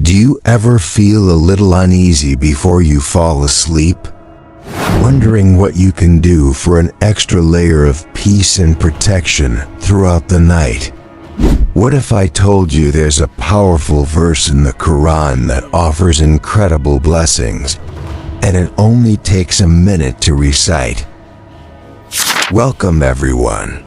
Do you ever feel a little uneasy before you fall asleep? Wondering what you can do for an extra layer of peace and protection throughout the night? What if I told you there's a powerful verse in the Qur'an that offers incredible blessings, and it only takes a minute to recite? Welcome everyone.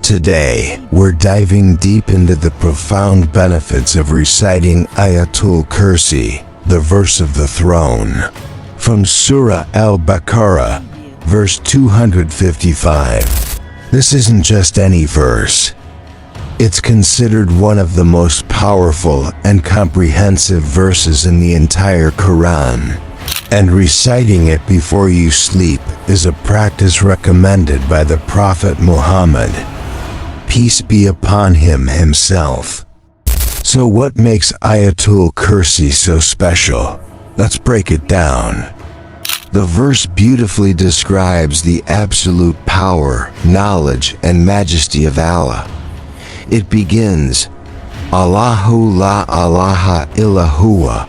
Today, we're diving deep into the profound benefits of reciting Ayatul Kursi, the verse of the throne, from Surah Al-Baqarah, verse 255. This isn't just any verse. It's considered one of the most powerful and comprehensive verses in the entire Qur'an, and reciting it before you sleep is a practice recommended by the Prophet Muhammad, peace be upon him himself. So what makes Ayatul Kursi so special? Let's break it down. The verse beautifully describes the absolute power, knowledge, and majesty of Allah. It begins, Allahu la ilaha illa huwa,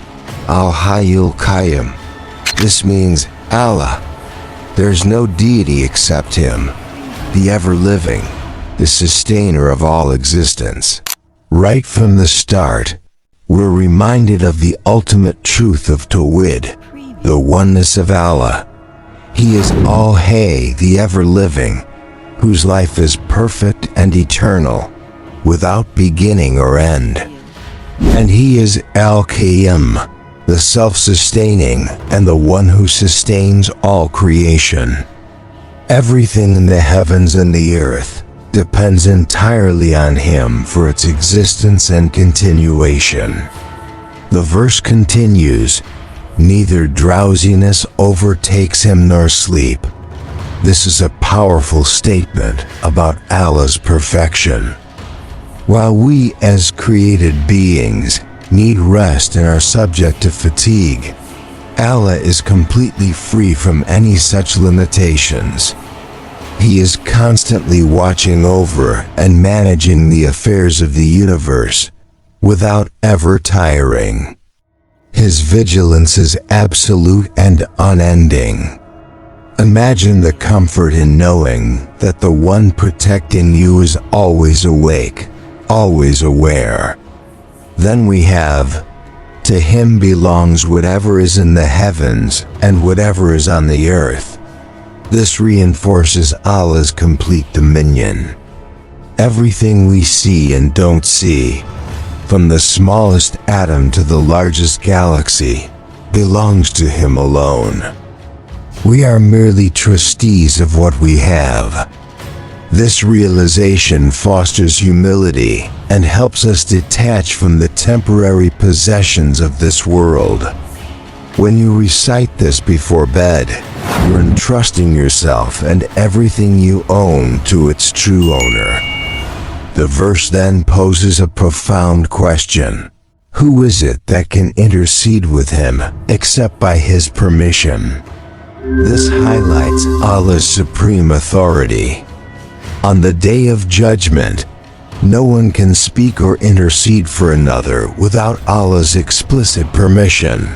al-hayyul qayyum. This means, Allah, there's no deity except Him, the ever-living, the sustainer of all existence. Right from the start, we're reminded of the ultimate truth of Tawhid, the oneness of Allah. He is Al-Hayy, the ever-living, whose life is perfect and eternal, without beginning or end. And He is Al-Qayyum, the self-sustaining and the one who sustains all creation. Everything in the heavens and the earth depends entirely on Him for its existence and continuation. The verse continues, neither drowsiness overtakes Him nor sleep. This is a powerful statement about Allah's perfection. While we as created beings need rest and are subject to fatigue, Allah is completely free from any such limitations. He is constantly watching over and managing the affairs of the universe without ever tiring. His vigilance is absolute and unending. Imagine the comfort in knowing that the one protecting you is always awake, always aware. Then we have, to Him belongs whatever is in the heavens and whatever is on the earth. This reinforces Allah's complete dominion. Everything we see and don't see, from the smallest atom to the largest galaxy, belongs to Him alone. We are merely trustees of what we have. This realization fosters humility and helps us detach from the temporary possessions of this world. When you recite this before bed, you're entrusting yourself and everything you own to its true owner. The verse then poses a profound question. Who is it that can intercede with Him except by His permission? This highlights Allah's supreme authority. On the Day of Judgment, no one can speak or intercede for another without Allah's explicit permission.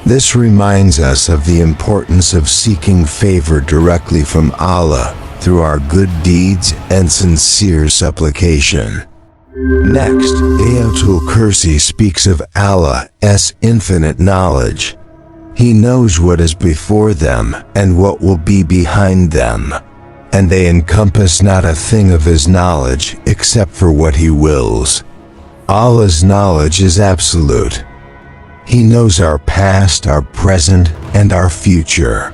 This reminds us of the importance of seeking favor directly from Allah through our good deeds and sincere supplication. Next, Ayatul Kursi speaks of Allah's infinite knowledge. He knows what is before them and what will be behind them, and they encompass not a thing of His knowledge except for what He wills. Allah's knowledge is absolute. He knows our past, our present, and our future.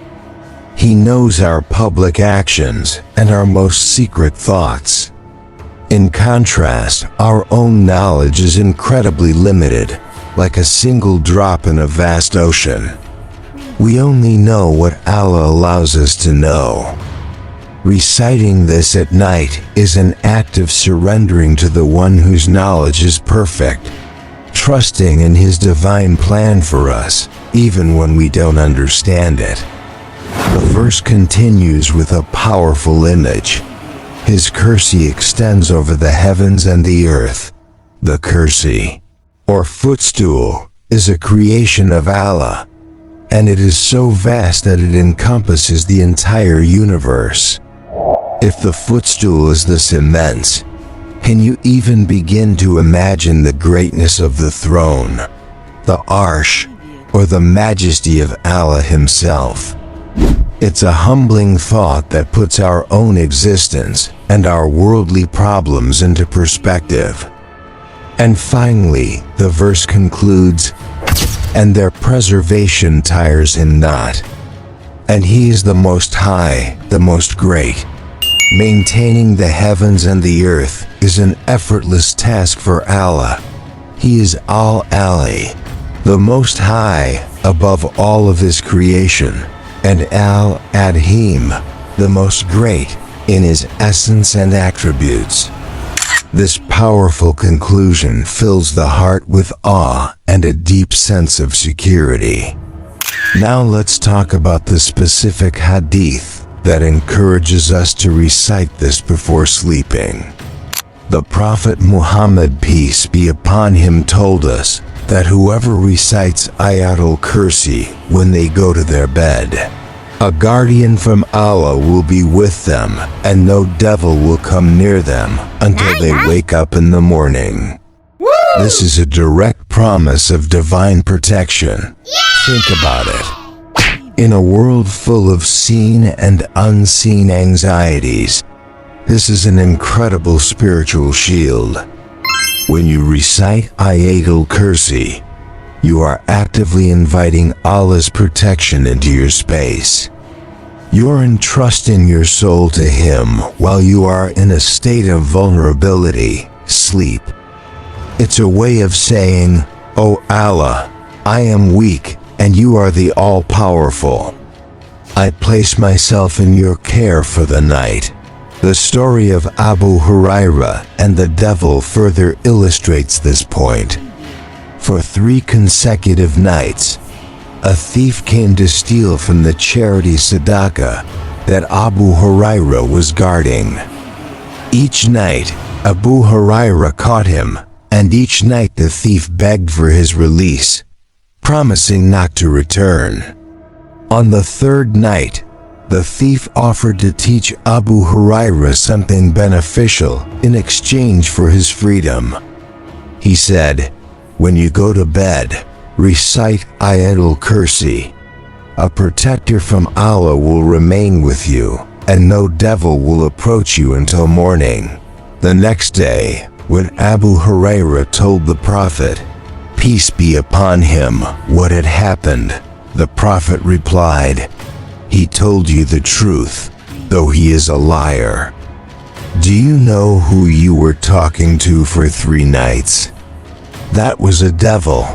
He knows our public actions and our most secret thoughts. In contrast, our own knowledge is incredibly limited, like a single drop in a vast ocean. We only know what Allah allows us to know. Reciting this at night is an act of surrendering to the one whose knowledge is perfect, trusting in His divine plan for us, even when we don't understand it. The verse continues with a powerful image. His kursi extends over the heavens and the earth. The kursi, or footstool, is a creation of Allah, and it is so vast that it encompasses the entire universe. If the footstool is this immense, can you even begin to imagine the greatness of the throne, the arsh, or the majesty of Allah Himself? It's a humbling thought that puts our own existence and our worldly problems into perspective. And finally, the verse concludes, "And their preservation tires Him not. And He is the Most High, the Most Great." Maintaining the heavens and the earth is an effortless task for Allah. He is Al-Ali, the Most High above all of His creation, and Al-Adhim, the Most Great in His essence and attributes. This powerful conclusion fills the heart with awe and a deep sense of security. Now let's talk about the specific hadith that encourages us to recite this before sleeping. The Prophet Muhammad, peace be upon him, told us that whoever recites Ayatul Kursi when they go to their bed, a guardian from Allah will be with them, and no devil will come near them until they wake up in the morning. This is a direct promise of divine protection. Think about it. In a world full of seen and unseen anxieties, this is an incredible spiritual shield. When you recite Ayatul Kursi, you are actively inviting Allah's protection into your space. You're entrusting your soul to Him while you are in a state of vulnerability, sleep. It's a way of saying, "O Allah, I am weak, and you are the all-powerful. I place myself in your care for the night." The story of Abu Hurairah and the devil further illustrates this point. For 3 consecutive nights, a thief came to steal from the charity tzedakah that Abu Hurairah was guarding. Each night, Abu Hurairah caught him, and each night the thief begged for his release, promising not to return. On the 3rd night, the thief offered to teach Abu Hurairah something beneficial in exchange for his freedom. He said, "When you go to bed, recite Ayatul Kursi. A protector from Allah will remain with you, and no devil will approach you until morning." The next day, when Abu Hurairah told the Prophet, peace be upon him, what had happened, the Prophet replied, "He told you the truth, though he is a liar." Do you know who you were talking to for 3 nights? That was a devil.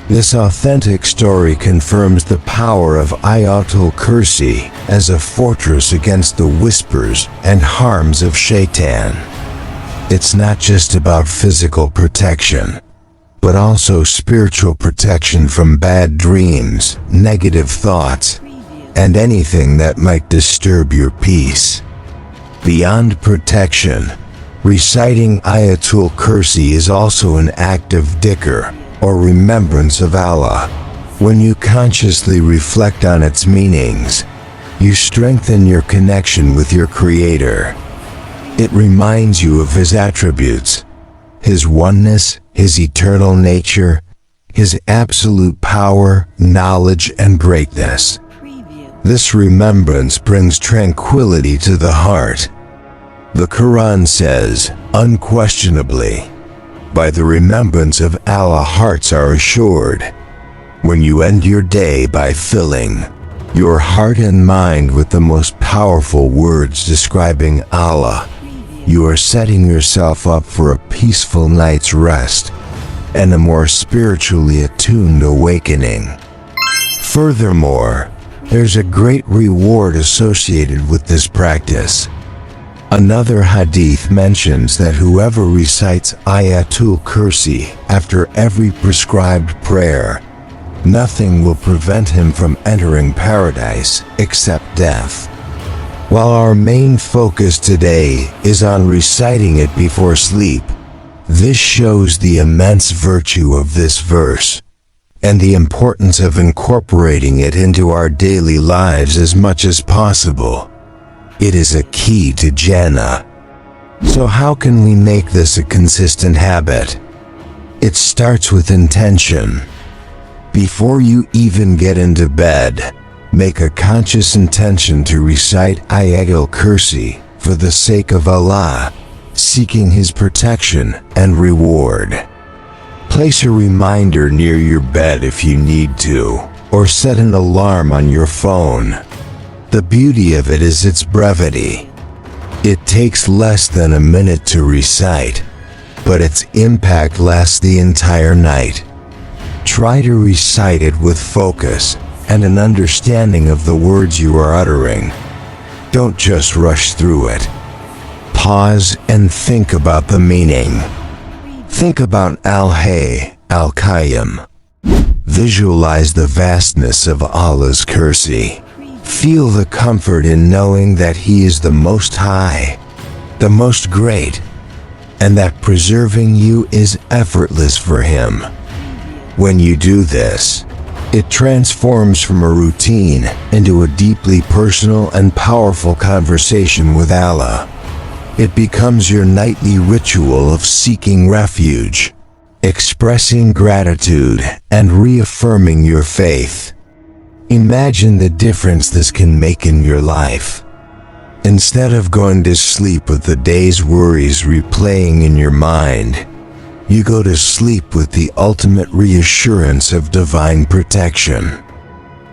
This authentic story confirms the power of Ayatul Kursi as a fortress against the whispers and harms of Shayṭān. It's not just about physical protection, but also spiritual protection from bad dreams, negative thoughts, and anything that might disturb your peace. Beyond protection, reciting Ayatul Kursi is also an act of dhikr, or remembrance of Allah. When you consciously reflect on its meanings, you strengthen your connection with your Creator. It reminds you of His attributes, His oneness, His eternal nature, His absolute power, knowledge, and greatness. This remembrance brings tranquility to the heart. The Qur'an says, unquestionably, by the remembrance of Allah hearts are assured. When you end your day by filling your heart and mind with the most powerful words describing Allah, you are setting yourself up for a peaceful night's rest and a more spiritually attuned awakening. Furthermore, there's a great reward associated with this practice. Another hadith mentions that whoever recites Ayatul Kursi after every prescribed prayer, nothing will prevent him from entering paradise except death. While our main focus today is on reciting it before sleep, This shows the immense virtue of this verse, and the importance of incorporating it into our daily lives as much as possible. It is a key to Jannah. So how can we make this a consistent habit? It starts with intention. Before you even get into bed, make a conscious intention to recite Ayatul Kursi for the sake of Allah, seeking His protection and reward. Place a reminder near your bed if you need to, or set an alarm on your phone. The beauty of it is its brevity. It takes less than a minute to recite, but its impact lasts the entire night. Try to recite it with focus and an understanding of the words you are uttering. Don't just rush through it. Pause and think about the meaning. Think about Al-Hayy, Al-Qayyum. Visualize the vastness of Allah's Kursi. Feel the comfort in knowing that He is the Most High, the Most Great, and that preserving you is effortless for Him. When you do this, it transforms from a routine into a deeply personal and powerful conversation with Allah. It becomes your nightly ritual of seeking refuge, expressing gratitude, and reaffirming your faith. Imagine the difference this can make in your life. Instead of going to sleep with the day's worries replaying in your mind, you go to sleep with the ultimate reassurance of divine protection.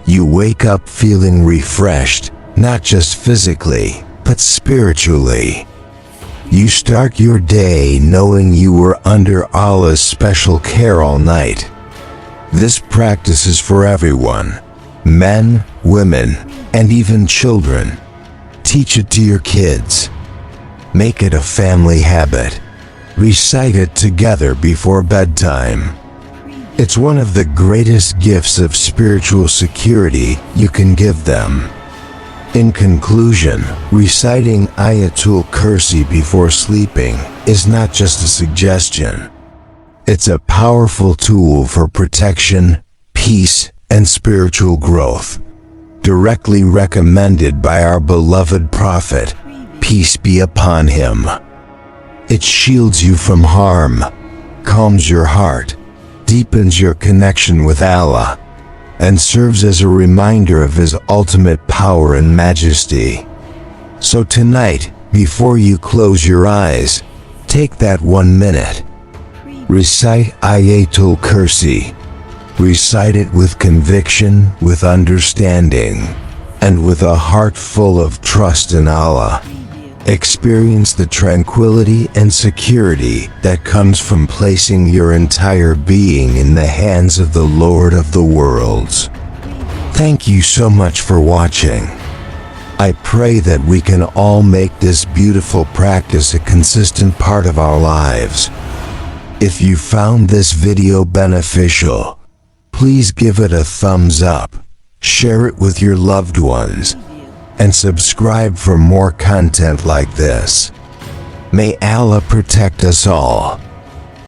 You wake up feeling refreshed, not just physically, but spiritually. You start your day knowing you were under Allah's special care all night. This practice is for everyone. Men, women, and even children. Teach it to your kids. Make it a family habit. Recite it together before bedtime. It's one of the greatest gifts of spiritual security you can give them. In conclusion, reciting Ayatul Kursi before sleeping is not just a suggestion. It's a powerful tool for protection, peace, and spiritual growth, directly recommended by our beloved Prophet, peace be upon him. It shields you from harm, calms your heart, deepens your connection with Allah, and serves as a reminder of His ultimate power and majesty. So tonight, before you close your eyes, take that 1 minute. Recite Ayatul Kursi. Recite it with conviction, with understanding, and with a heart full of trust in Allah. Experience the tranquility and security that comes from placing your entire being in the hands of the Lord of the worlds. Thank you so much for watching. I pray that we can all make this beautiful practice a consistent part of our lives. If you found this video beneficial, please give it a thumbs up, share it with your loved ones, and subscribe for more content like this. May Allah protect us all.